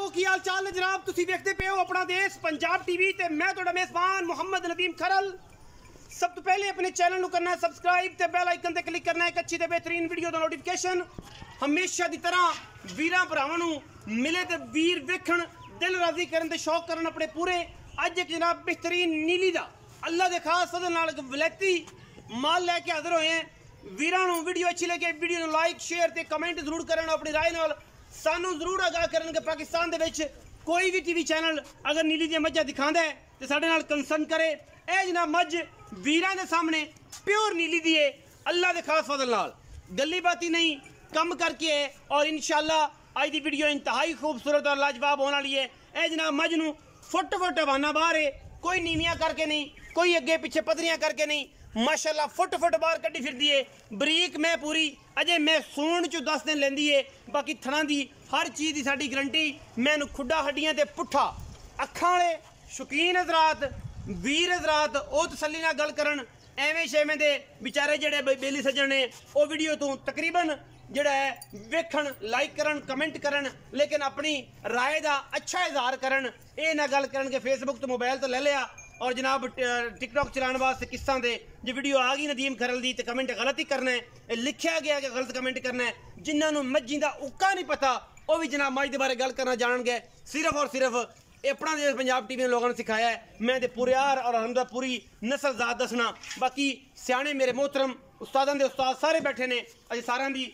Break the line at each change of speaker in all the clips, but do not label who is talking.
की हाल चाल है जनाब। तुसी देखते पे हो अपना देश पंजाब टीवी ते मैं तुहाडा मेज़बान मुहम्मद नदीम खरल। सब तो पहले अपने चैनल को करना है सब्सक्राइब ते बेल आइकन ते क्लिक करना है एक अच्छी ते बेहतरीन वीडियो दा नोटिफिकेशन हमेशा दी तरह वीरां भरावां नूं मिले ते वीर वेखण दिल राजी करन ते शौक करन अपने पूरे। अज एक जनाब बेहतरीन नीली दा अल्लाह दे खास फज़ल नाल वलैती माल लैके हाज़र होए हैं। वीरां नूं वीडियो अच्छी लगे वीडियो नूं लाइक शेयर ते कमेंट जरूर करन, अपनी राय नाल सानू जरूर आगाह करन कि पाकिस्तान दे विच कोई भी टीवी चैनल अगर नीली दी मज्झां दिखांदा है तो साडे नाल कंसर्न करे। ए जनाब मज्झ वीरां दे सामने प्योर नीली दी है अल्लाह दे खास फज़ल नाल, गल्ली बाती नहीं कम करके है और इंशाअल्लाह अज दी वीडियो इंतहाई खूबसूरत और लाजवाब होने वाली है। ए जनाब मज्झ नूं फुट फुट हवाना बाहर है, कोई नीवियां करके नहीं, कोई अगे पिछे पतरियां करके नहीं, माशाअल्लाह फुट फुट बाहर कड्डी फिरदी है। बरीक मैं पूरी अजे मैं सूण चो 10 दिन लेंदी है। बाकी थणा दी हर चीज़ की साडी गारंटी। मैनू खुड्डा हड्डियां ते पुट्ठा अखां वाले शौकीन हजरात वीर हजरात वो तसल्ली नाल गल करन। एवें शेवें दे बेचारे जेड़े बेली सज्जन ने वो वीडियो तो तकरीबन जेड़ा है वेखण लाइक करन कमेंट करन लेकिन अपनी राय का अच्छा इजहार करन। ये ना गल करन कि फेसबुक तो मोबाइल तो ले लिया और जनाब टिकटॉक चलाने वास्ते किस्सा दे जो वीडियो आ गई नदीम खरल दी तो कमेंट गलत ही करना है, लिखा गया कि गलत कमेंट करना है। जिन्होंने मज्जी का उक्का नहीं पता वो भी जनाब मज के बारे गल करना जान गए। सिर्फ और सिर्फ अपना जो पंजाब टीवी ने लोगों ने सिखाया है मैं तो पूरे यार और हमदा पूरी नस्ल जात दसना। बाकी सियाने मेरे मोहतरम उस्तादां दे उस्ताद सारे बैठे ने अज सारा दी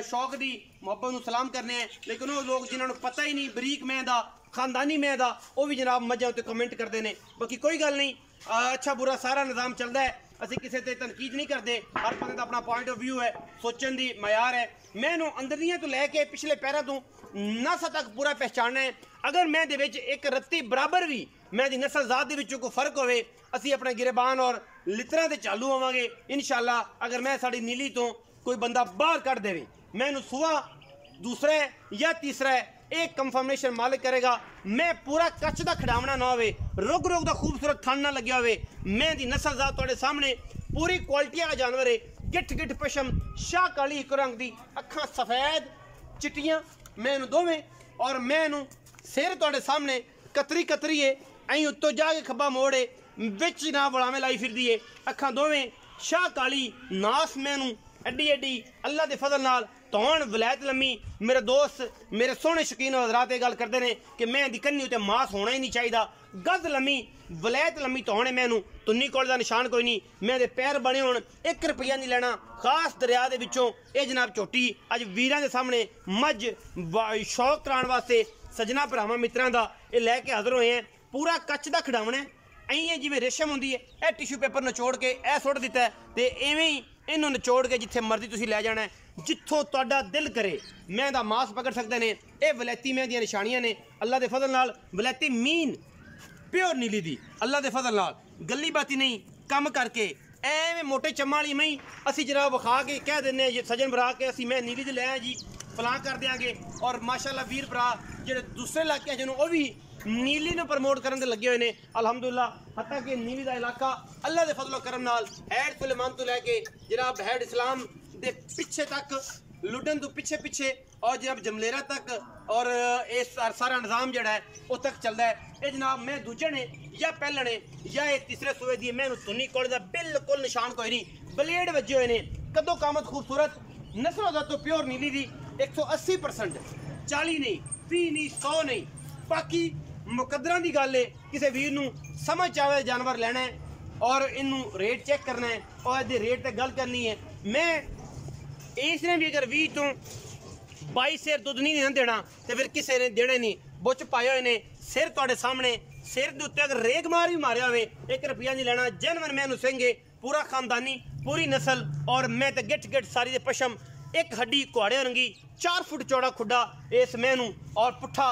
शौक दी मुहब्बत नूं सलाम करने हैं। लेकिन वो लोग जिन्होंने पता ही नहीं बरीक मैं दा खानदानी मैं दा वो भी जनाब मजा उत्ते कमेंट करते हैं। बाकी कोई गल नहीं, अच्छा बुरा सारा निज़ाम चलता है, असीं किसी ते तनकीद नहीं करते। हर बंदे दा अपना पॉइंट ऑफ व्यू है, सोचन दी मयार है। मैनू अंदरियां तो लैके पिछले पैरों तो नस तक पूरा पहचानना है। अगर मैं दे विच एक रत्ती बराबर भी मैं दी नस्ल जात दे विचों कोई फर्क होवे असीं अपने गिरेबान और लितरां ते चालू होवांगे इंशाअल्लाह। अगर मैं साड़ी नीली तो कोई बंदा बाहर कट देवे मैनू सुआ दूसरा है या तीसरा है एक कंफर्मेशन मालिक करेगा। मैं पूरा कच्च का खिडावना ना होवे रुग रुग का खूबसूरत थन ना लग्या होवे। मैं दी नस्ल जात तुहाडे सामने पूरी क्वालिटी वाला जानवर है। गिठ गिठ पशम शाह काली इक रंग दी अखां सफेद चिट्टियां मैनू दोवें और मैनू सिर तुहाडे सामने कतरी कतरी है ऐं उत्तों जाके खब्बा मोड़े बिच ना बड़ावे लाई फिरदी है। अखां दोवें शाह काली नास मैनू एड्डी एड्डी अल्लाह के फजल नाल तौण वलैत लम्मी। मेरे दोस्त मेरे सोहने शौकीन हजरात गल करते हैं कि मैं दी कन्नी उत्ते मास होना ही नहीं चाहिए। गज लम्मी वलैत लम्मी तौण है मैनू तुन्नी कोल दा निशान कोई नहीं। मेरे पैर बने होण 1 रुपया नहीं लेना खास दरिया दे विचों ये जनाब झोटी अज वीरां दे सामने मझ शौक कराने वास्ते सजना भरावां मित्रां दा ये लैके हाज़र होए हैं। पूरा कच्च दा खिडावना है जिवें रेशम हुंदी है। यह टिशू पेपर नचोड़ के ए सुट दिता है तो इवें ही इन्हों नचोड़ के जिथे मर्जी तुसीं लै जाना है जिथों तुहाडा दिल करे मैं दा मास पकड़ सकते हैं। ये वलैती मैं दी निशानियां ने अल्लाह के फजल नाल वलैती मीन प्योर नीली दी अल्लाह के फजल नाल गली बाती नहीं कम करके एवें मोटे चम्मा वाली मई असी जनाब विखा के कह देने सजन भरा के असी मैं नीली दी लै आए जी फलां कर देंगे। और माशाअल्लाह वीर भरा जो दूसरे इलाके जिन्होंने वो भी नीली ने प्रमोट करने दे लगे हुए हैं अलहमदुलिल्लाह। हत्ता कि नीली का इलाका अल्लाह के फजलो करम नाल हैड सुलेमान तो लैके जनाब हैड इस्लाम दे पिछे तक लुडन तो पिछे पिछे और जनाब जमलेरा तक और इस सारा निज़ाम जड़ा है वो तक चलता है। ये जनाब मैं दूजे ने या पहले ने या ये तीसरे सूए दी मैं सुन्नी कोल दा बिल्कुल निशान कोई नहीं ब्लेड वजे हुए ने कदों कामत खूबसूरत नस्लों का तो प्योर नीली दी 180% 40 नहीं 30 नहीं 100 नहीं। बाकी मुकद्दरां दी गल है किसी वीर नूं समझ आवे जानवर लेना है और इनू रेट चेक करना है और इहदे रेट ते गल करनी है। मैं इसने भी अगर 20 तो 22 सेर दुध नहीं देना तो फिर किसी ने देने नहीं। बुच पाए हुए ने सिर तुहाडे सामने सिर के उत्ते अगर रेग मार भी मारिया होवे 1 रुपया नहीं लेना। जनवन मैनू सिंह पूरा खानदानी पूरी नस्ल और मैं तो गिठ गिठ सारी दे पशम एक हड्डी कुहाड़े रंगी 4 फुट चौड़ा खुड्डा इस मैनू और पुट्ठा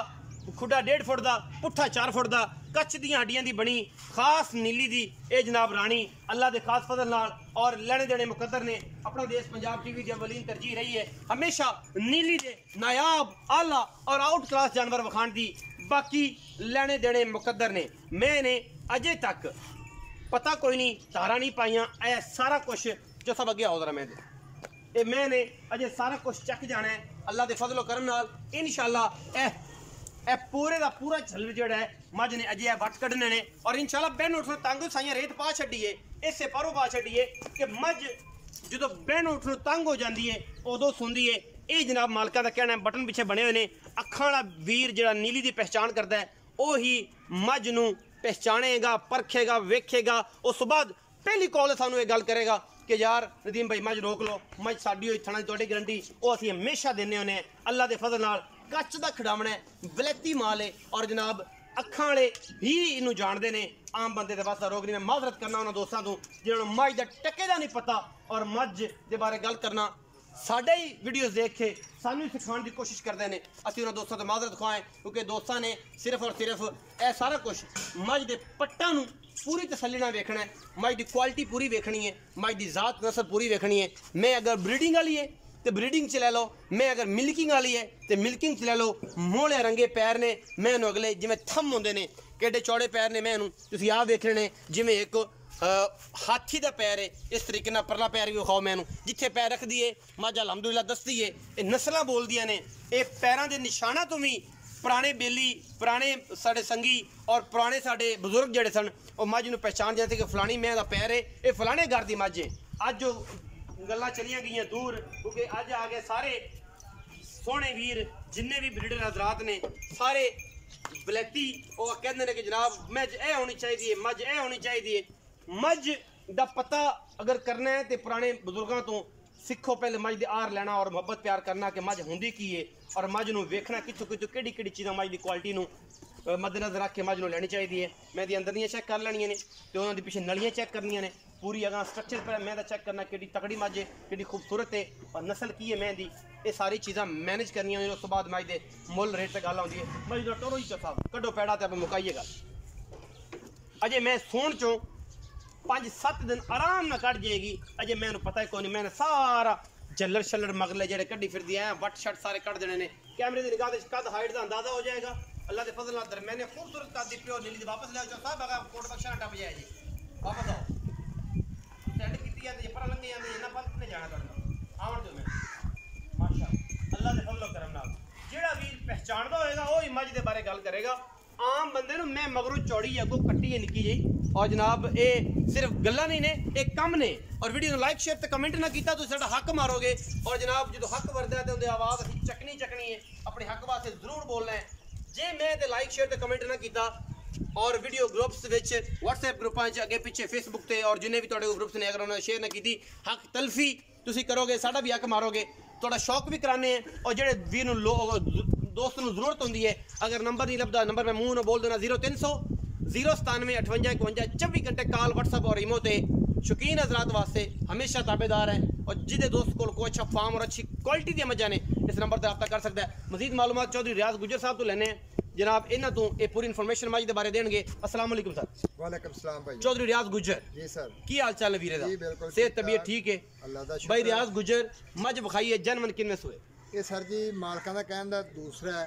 खुड्डा 1.5 फुट का पुट्ठा 4 फुट का कच्छ दी हड्डियां दी बनी खास नीली दी ए जनाब रानी अल्लाह के खास फजल नाल और लेने देने मुकद्दर ने अपना देश पंजाब टीवी की अवलीन तरजीह रही है हमेशा नीली दे नायाब आला और आउट क्लास जानवर विखाण दी। बाकी लेने देने मुकद्दर ने मैंने अजे तक पता कोई नहीं धारा नहीं पाइया ए सारा कुछ जो सब अगे आओ जरा मैंने अजे सारा कुछ चक जाना है अल्लाह के फजलो करम नाल इंशाअल्लाह। ਇਹ ਪੂਰੇ ਦਾ ਪੂਰਾ ਝੱਲ ਜਿਹੜਾ ਹੈ ਮੱਝ ਨੇ ਅਜੇ ਵੱਟ ਕੱਢਣੇ ਨੇ ਔਰ ਇਨਸ਼ਾਅੱਲਾ ਬੈਨ ਉੱਠ ਨੂੰ ਤੰਗ ਸਾਈਆਂ ਰੇਤ ਪਾ ਛੱਡੀਏ ਇਸੇ ਪਰੋਂ ਪਾ ਛੱਡੀਏ ਕਿ ਮੱਝ ਜਦੋਂ ਬੈਨ ਉੱਠ ਨੂੰ ਤੰਗ ਹੋ ਜਾਂਦੀ ਹੈ ਉਦੋਂ ਸੁਣਦੀ ਹੈ। ਇਹ ਜਨਾਬ ਮਾਲਕਾਂ ਦਾ ਕਹਿਣਾ ਬਟਨ ਪਿੱਛੇ ਬਣੇ ਹੋਏ ਨੇ। ਅੱਖਾਂ ਵਾਲਾ ਵੀਰ ਜਿਹੜਾ ਨੀਲੀ ਦੀ ਪਹਿਚਾਣ ਕਰਦਾ ਹੈ ਉਹੀ ਮੱਝ ਨੂੰ ਪਹਿਚਾਣੇਗਾ, ਪਰਖੇਗਾ, ਵੇਖੇਗਾ। ਉਸ ਤੋਂ ਬਾਅਦ ਪਹਿਲੀ ਕਾਲ ਸਾਨੂੰ ਇਹ ਗੱਲ ਕਰੇਗਾ कि यार नदीम भाई मज रोक लो, मज साड़ी हुई थाना थोड़ी गारंटी वो असीं हमेशा देने होने अल्लाह के फजल नाल। कच का खिडावना है, वलैती माल है और जनाब अखां वाले भी इनू जानते हैं। आम बंदे के वास्ते रोक नहीं। मैं माजरत करना उन्होंने दोस्तों को जिन्होंने मज का टके का नहीं पता और मज के बारे गल करना साढ़े ही वीडियोज़ देख के सानू सिखाने की कोशिश करते हैं। असीं उन्होंने दोस्तों को माजरत खुआएं क्योंकि दोस्तों ने सिर्फ और सिर्फ यह सारा कुछ मज के पट्टा नू पूरी तसल्ली नाल वेखना है, मज की क्वालिटी पूरी वेखनी है, मज की जात नस्ल पूरी वेखनी है। मैं अगर ब्रीडिंग वाली है तो ब्रीडिंग च ले लो, मैं अगर मिल्किंग वाली है तो मिल्किंग च ले लो। मोहले रंगे पैर ने मैं अगले जिमें थम होंगे ने केडे चौड़े पैर ने मैं तुसीं आ वेख रहे हैं जिमें एक हाथी का पैर है। इस तरीके नाल परला पैर भी विखाओ मैनू जिथे पैर रख दिए मज अलहमदुलिल्लाह दसदी है। ये नस्लां बोलदियां ने, ये पैरों के निशाना तो भी पुराने बेली पुराने साढ़े संगी और पुराने साढ़े बजुर्ग जड़े सन वो मज नूं पहचान जाते कि फलानी मैं का पैर है, ये फलाने घर की मज है। अज जो गल्लां चलियां गईयां दूर क्योंकि अज आ गए सारे सोहने वीर जिन्ने भी ब्रीडर हजरात ने सारे बलैती वो कहते हैं कि जनाब मज ए होनी चाहिए है, मज ए होनी चाहिए है। मज का पता अगर करना है तो पुराने बजुर्गों तो सिखो। पहले मज दे आर लेना और मुहब्बत प्यार करना कि मज होंदी की है और मज नूं वेखना कितों कितों किहड़ी किहड़ी चीज़ां मज की क्वालिटी नूं मद्देनज़र रख के मज नूं लैनी चाहिए है। मैं दी अंदर दियां चेक कर लैनियां ने तो उन्हां दी पिछे नलियां चेक करनियां ने पूरी अगर स्ट्रक्चर पर मैं चेक करना कि तगड़ी मज है कि खूबसूरत है और नस्ल की है मैं दी ये सारी चीज़ां मैनेज करनियां। उस तो बाद मज दे मुल रेट से गल आउंदी है। मज दा टोरो ही साहब कड्डो पैड़ा तो आप मुकाइए गल। अजे मैं सोण चों 5-7 दिन आराम ना कट जाएगी। अजे मैंने पता है कोई नहीं, मैंने सारा जल्लर शल्लर मगले जेडे कड्डी फिर दिए हैं वट शट सारे कट देने ने। कैमरे की निगाह कद हाइट का अंदाजा हो जाएगा। अल्लाह के फजल नाल मैंने खूबसूरत कद दी प्योर नीली वापस ले जाओ साहब अगर कोट बख्शा टप जाए जी वापस आओ सेंड की जाती पर लंघे जाते इन्ना फल नहीं जाना तुहाडा आवन दो मैं माशा अल्लाह के फजल करम नाल जेड़ा वीर पहचानदा होएगा वो ही मज दे बारे गल करेगा। आम बंदे नूं मैं मगरों चौड़ी अगों कट्टी है निक्की जी और जनाब ये सिर्फ गल्लां नहीं ने एक कम ने और वीडियो को लाइक शेयर तो कमेंट ना किया तो साडा हक मारोगे और जनाब जो हक वरदा है तो उनकी आवाज़ असीं चकनी है अपने हक वास्ते जरूर बोलना है। जे मैं तो लाइक शेयर तो कमेंट ना किया और वीडियो ग्रुप्स व्हाट्सएप ग्रुपां अगे पिछे फेसबुक से और जिन्हें भी तुहाडे ग्रुप्स ने अगर उन्होंने शेयर ना की हक तलफी तुसीं करोगे साडा भी हक मारोगे थोड़ा शौक भी कराने हैं। और जेडे वीर दोस्त नूं जरूरत होंदी है अगर नंबर नहीं लभदा नंबर मैं मूँह बोल देना 0300 097 58 51 24 घंटे कॉल व्हाट्सएप और ईमो ते शौकीन हजरात वास्ते हमेशा ताबेदार है और जिदे दोस्त को अच्छा फार्म और अच्छी क्वालिटी दी मजा ने इस नंबर पर रब्ता कर सकता है। मजीद मालूमात चौधरी रियाज गुजर साहब तो लेने जनाब इन्हां तो ये पूरी इन्फॉर्मेशन मज के बारे देंगे। अस्सलाम वालेकुम सर।
वालेकुम सलाम भाई।
चौधरी रियाज गुजर
जी सर
की हाल चाल है वीरे दा? सेहत तबीयत ठीक है
अल्लाह दा
भाई। रियाज गुजर मज विखाई है जन्म किन्ने सोए?
ये सर जी मालकां दा कहण दा दूसरा है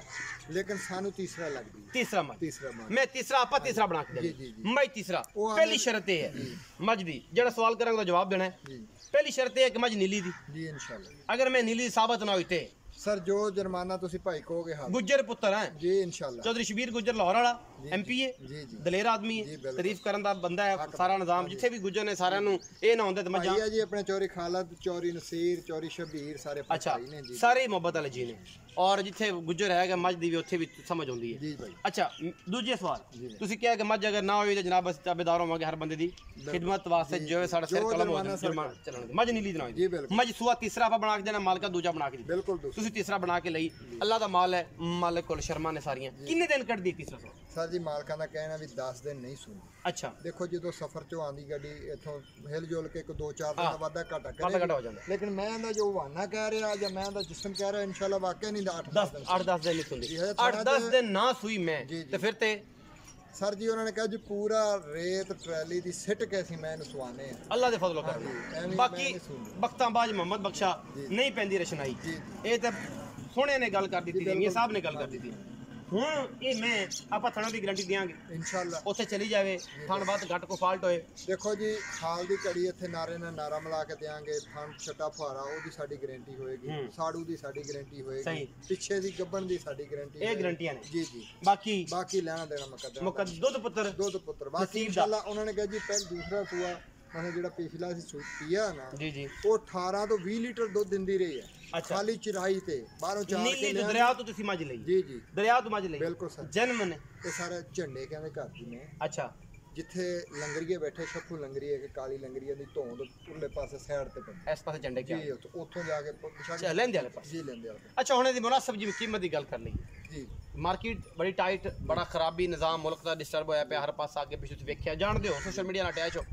लेकिन सानू तीसरा लगदी है।
तीसरा मज
तीसरा मज
मैं तीसरा आपा तीसरा बना के
जी, जी, जी।
मैं तीसरा पहली शर्त ये है मज दी जेड़ा सवाल करांगा जवाब देना है।
जी
पहली शर्त है कि मज नीली दी
जी इंशाल्लाह।
अगर मैं नीली साबित ना होई ते
सर जो जुर्माना तुसी भाई कहोगे हाँ
गुज्जर पुत्र है
जी इंशाल्लाह।
चौधरी शबीर गुज्जर लाहौर वाला MP है
जी जी
दलेर आदमी
जी,
है
बिल्कुल।
तारीफ करन दा बंदा है सारा निजाम जिथे भी गुज्जर ने सारे नु ए ना होंदे ते मजा
भाई है जी अपने चौरी खालद चौरी नसीर चौरी शबीर सारे
अच्छा
भाई ने जी
सारे मोहब्बत वाले जी ने और जिथे गुज्जर है मज दी भी उत्थे भी समझ आउंदी है।
जी भाई।
अच्छा दूजे सवाल
जी।
तुसी क्या कि मज अगर ना होई ते जनाब अस ताबेदार होवांगे हर बंदे दी खिदमत वास्ते जो है साडा सिर
जो
कलम हो
जुर्माना
जुर्माना चलन मज नीली ना
जी
होई
बिल्कुल
मज सुआ तीसरा आपा बना के देना मालका दूजा बना के दी
बिल्कुल दूसरा
तुसी तीसरा बना के लई अल्लाह दा माल है मालिक कोल शर्मा ने सारियां किन्ने दिन कट दी तीसरा सवाल?
सर जी मालकां दा कहना भी 10 दिन नहीं सुनदी।
अच्छा
देखो जो सफर चो आंदी गड्डी इथों हिल जुल के 2-4 दिन
हाँ।
वाधा घाटा
वाधा
करे
घाटा हो जांदा
लेकिन मैं दा जो बहाना कह रहा या मैं दा जिस्म कह रहा इंशाल्लाह वाकई नहीं
10 8-10 दिन नहीं सुनदी
जी, है,
8-10 दिन ना सुई मैं
जी, जी।
ते फिर ते
सर जी उन्होंने कहा जी पूरा रेत ट्रैली दी सिट कैसी मैं सुआने हैं।
अल्लाह दे फजलो
हाँ जी,
कर
एवें
बाकी
मैं नहीं सुनदी।
बख्ताबाज मोहम्मद बख्शा
जी।
नहीं पैंदी रशनाई
जी।
ये तो सोने ने गल कर दी थी
बिल्कुल,
मियां साहब ने गल कर दी थी ਹੁਣ ਇਹ ਮੈਂ ਆਪਾਂ ਥਣਾਂ ਦੀ ਗਾਰੰਟੀ ਦੇਾਂਗੇ
ਇਨਸ਼ਾਅੱਲਾ।
ਉੱਥੇ ਚਲੀ ਜਾਵੇ ਥਣ ਬਾਤ ਘੱਟ ਕੋ ਫਾਲਟ ਹੋਏ।
ਦੇਖੋ ਜੀ ਖਾਲ ਦੀ ਕੜੀ ਇੱਥੇ ਨਾਰੇ ਨਾਲ ਨਾਰਾ ਮਿਲਾ ਕੇ ਦੇਾਂਗੇ, ਥਣ ਛੱਟਾ ਫੁਹਾਰਾ ਉਹਦੀ ਸਾਡੀ ਗਾਰੰਟੀ ਹੋਏਗੀ, ਸਾੜੂ ਦੀ ਸਾਡੀ ਗਾਰੰਟੀ ਹੋਏਗੀ, ਪਿੱਛੇ ਦੀ ਗੱਬਣ ਦੀ ਸਾਡੀ ਗਾਰੰਟੀ। ਇਹ
ਗਾਰੰਟੀਆਂ ਨੇ
ਜੀ ਜੀ। ਬਾਕੀ ਲੈਣਾ ਦੇਣਾ ਮੁਕੱਦਰ ਦੁੱਧ ਪੁੱਤਰ ਬਾਕੀ ਇਨਸ਼ਾਅੱਲਾ। ਉਹਨਾਂ ਨੇ ਕਿਹਾ ਜੀ ਪਹਿਲ ਦੂਸਰਾ ਸੂਆ ਮਨੇ ਜਿਹੜਾ ਪਿਛਲਾ ਸੀ ਪੀਆ ਨਾ
ਜੀ ਜੀ
ਉਹ 18 ਤੋਂ 20 ਲੀਟਰ ਦੁੱਧ ਦਿੰਦੀ ਰਹੀ ਹੈ ਖਾਲੀ ਚਰਾਈ ਤੇ ਬਾਹਰੋਂ ਚਾਰ ਕੇ
ਲਿਆ। ਦਰਿਆ ਤੋਂ ਤੁਸੀਂ ਮੱਝ ਲਈ? ਜੀ ਜੀ ਦਰਿਆ ਤੋਂ ਮੱਝ ਲਈ ਬਿਲਕੁਲ ਸਰ। ਜਨਮ ਨੇ
ਇਹ ਸਾਰੇ ਝੰਡੇ ਕਹਿੰਦੇ ਘਰ ਦੀ ਨੇ।
ਅੱਛਾ
ਜਿੱਥੇ ਲੰਗਰੀਏ ਬੈਠੇ ਸ਼ੱਖੂ ਲੰਗਰੀਏ ਕਿ ਕਾਲੀ ਲੰਗਰੀਏ ਦੀ ਧੌਂਦ ਉਰਲੇ ਪਾਸੇ ਸਾਈਡ ਤੇ ਪੈਂਦੀ
ਇਸ ਪਾਸੇ ਝੰਡੇ
ਜੀ ਉੱਥੋਂ ਜਾ ਕੇ
ਲੈਂਦੇ ਵਾਲੇ ਪਾਸੇ।
ਜੀ ਲੈਂਦੇ ਵਾਲੇ।
ਅੱਛਾ ਹੁਣ ਇਹਦੀ ਮੁਨਾਸਬ ਜੀ ਕੀਮਤ ਦੀ ਗੱਲ ਕਰ ਲਈ
ਜੀ।
ਮਾਰਕੀਟ ਬੜੀ ਟਾਈਟ, ਬੜਾ ਖਰਾਬੀ ਨਿਜ਼ਾਮ ਮੁਲਕ ਦਾ ਡਿਸਟਰਬ ਹੋਇਆ ਪਿਆ, ਹਰ ਪਾਸੇ ਅੱਗੇ ਪਿੱਛੇ ਤੁਸੀਂ ਵੇਖਿਆ ਜਾਣਦੇ ਹੋ ਸੋਸ਼ਲ ਮੀਡੀਆ ਨਾਲ ਅਟੈਚ ਹੋ।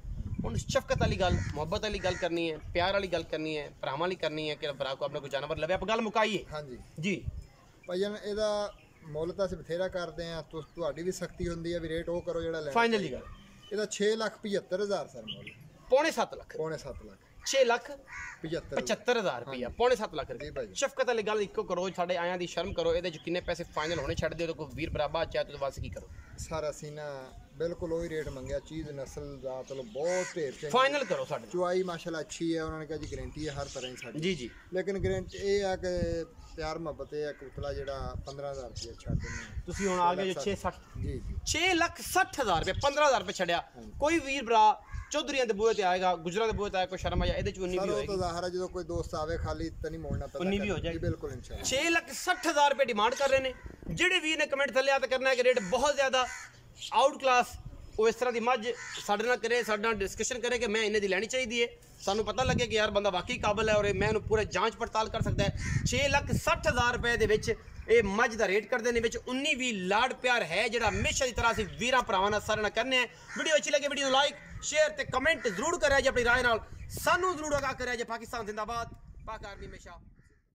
ਹੁਣ ਸ਼ਫਕਤ ਵਾਲੀ ਗੱਲ, ਮੁਹੱਬਤ ਵਾਲੀ ਗੱਲ ਕਰਨੀ ਹੈ, ਪਿਆਰ ਵਾਲੀ ਗੱਲ ਕਰਨੀ ਹੈ, ਭਰਾਵਾਂ ਵਾਲੀ ਕਰਨੀ ਹੈ ਕਿ ਭਰਾ ਕੋ ਆਪਣੇ ਕੋਈ ਜਾਨਵਰ ਲਵੇ, ਆਪਾਂ ਗੱਲ ਮੁਕਾਈਏ। ਹਾਂਜੀ ਜੀ
ਭਾਈਜਾਨ ਇਹਦਾ ਮੁੱਲ ਤਾਂ ਅਸੀਂ ਬਥੇਰਾ ਕਰਦੇ ਆ, ਤੁਹਾਡੀ ਵੀ ਸਖਤੀ ਹੁੰਦੀ ਹੈ ਵੀ ਰੇਟ ਉਹ ਕਰੋ ਜਿਹੜਾ ਲੈਣਾ।
ਫਾਈਨਲੀ ਗੱਲ
ਇਹਦਾ 6,75,000 ਸਰ ਮੁੱਲ।
ਪੌਣੇ 7 ਲੱਖ।
ਪੌਣੇ 7 ਲੱਖ
6,75,000 ਰੁਪਇਆ, ਪੌਣੇ 7 ਲੱਖ ਰੁਪਏ। ਸ਼ਫਕਤ ਵਾਲੀ ਗੱਲ ਇੱਕੋ ਕਰੋ, ਸਾਡੇ ਆਇਆਂ ਦੀ ਸ਼ਰਮ ਕਰੋ। ਇਹਦੇ ਚ ਕਿੰਨੇ ਪੈਸੇ ਫਾਈਨਲ ਹੋਣੇ ਛੱਡ ਦਿਓ, ਕੋਈ ਵੀਰ ਬਰਾਬਰ ਚਾਹੇ ਤੁਸੀਂ ਬਸ ਕੀ ਕਰੋ।
ਸਾਰਾ ਸੀਨਾ ਬਿਲਕੁਲ ਉਹੀ ਰੇਟ ਮੰਗਿਆ, ਚੀਜ਼ ਨਸਲ ਦਾ ਚਲੋ ਬਹੁਤ ਢੇਰ ਚੰਗੀ
ਫਾਈਨਲ ਕਰੋ। ਸਾਡੇ
ਚੁਆਈ ਮਾਸ਼ਾਅੱਲਾ ਅੱਛੀ ਹੈ, ਉਹਨਾਂ ਨੇ ਕਿਹਾ ਜੀ ਗਾਰੰਟੀ ਹੈ ਹਰ ਤਰ੍ਹਾਂ ਦੀ ਸਾਡੀ। ਜੀ ਜੀ। ਲੇਕਿਨ ਗਾਰੰਟੀ ਇਹ ਆ ਕਿ ਪਿਆਰ ਮੁਹੱਬਤ ਇਹ ਕਬੂਤਲਾ ਜਿਹੜਾ 15,000 ਰੁਪਏ ਛੱਡ ਦਿੰਦੇ
ਤੁਸੀਂ ਹੁਣ ਆ ਗਏ ਜੋ 660।
ਜੀ ਜੀ
6,60,000 ਰੁਪਏ 15,000 ਰੁਪਏ ਛੱਡਿਆ। ਕੋਈ ਵੀਰ ਭਰਾ ਚੌਧਰੀਆਂ ਦੇ ਬੂਹੇ ਤੇ ਆਏਗਾ, ਗੁਜਰਾਂ ਦੇ ਬੂਹੇ ਤੇ ਆਏਗਾ, ਕੋਈ ਸ਼ਰਮ ਆ ਜਾ ਇਹਦੇ ਚ 19 ਵੀ ਹੋਏਗੀ।
ਤਾਂ ਜ਼ਾਹਰ ਹੈ ਜਦੋਂ ਕੋਈ ਦੋਸਤ ਆਵੇ ਖਾਲੀ ਤਾਂ ਨਹੀਂ ਮੋੜਨਾ ਪੈਂਦਾ,
19 ਵੀ ਹੋ ਜਾਏਗੀ
ਬਿਲਕੁਲ ਇਨਸ਼ਾਅੱਲਾ।
6,60,000 ਰੁਪਏ ਡਿਮਾਂਡ ਕਰ ਰਹੇ ਨੇ। ਜਿਹੜੇ ਵੀਰ ਨੇ ਕਮੈਂਟ ਥੱਲੇ ਆ ਤੇ ਕਰਨਾ ਹੈ ਕਿ ਰੇਟ ਬਹੁਤ ਜ਼ਿਆਦਾ ਆਊਟ ਕਲਾਸ, ਉਹ ਇਸ ਤਰ੍ਹਾਂ ਦੀ ਮੱਝ ਸਾਡੇ ਨਾਲ ਕਰੇ, ਸਾਡੇ ਨਾਲ ਡਿਸਕਸ਼ਨ ਕਰੇ ਕਿ ਮੈਂ ਇਹਨੇ ਦੀ ਲੈਣੀ ਚਾਹੀਦੀ ਹੈ, ਸਾਨੂੰ ਪਤਾ ਲੱਗੇ ਕਿ ਯਾਰ ਬੰਦਾ ਵਾਕਈ ਕਾਬਲ ਹੈ ਔਰ ਮੈਂ ਇਹਨੂੰ ਪੂਰੇ ਜਾਂਚ ਪੜਤਾਲ ਕਰ ਸਕਦਾ ਹੈ। 6,60,000 ਰੁਪਏ ਦੇ ਵਿੱਚ ਇਹ ਮੱਝ ਦਾ ਰੇਟ ਕਰਦੇ ਨੇ, ਵਿੱਚ 19 ਲਾਡ ਪਿਆਰ ਹੈ ਜਿਹੜਾ ਹਮੇਸ਼ਾ ਦੀ ਤਰ੍ਹਾਂ ਅਸੀਂ ਵੀਰਾਂ ਭਰਾਵਾਂ ਨਾਲ ਸਾਰਿਆਂ ਨਾਲ ਕਰਨੇ ਆ। ਵੀਡੀਓ ਅੱਛੀ ਲੱਗੇ ਵੀਡੀਓ ਨੂੰ ਲਾਈਕ ਸ਼ੇਅਰ ਤੇ ਕਮੈਂਟ ਜ਼ਰੂਰ ਕਰਿਆ ਜੇ, ਆਪਣੀ ਰਾਏ ਨਾਲ ਸਾਨੂੰ ਜ਼ਰੂਰ ਆਗਾਹ ਕਰਿਆ ਜੇ। ਪਾਕਿਸਤਾਨ ਜ਼ਿੰਦਾਬਾਦ, ਪਾਕ ਆਰਮੀ ਹਮੇਸ਼ਾ।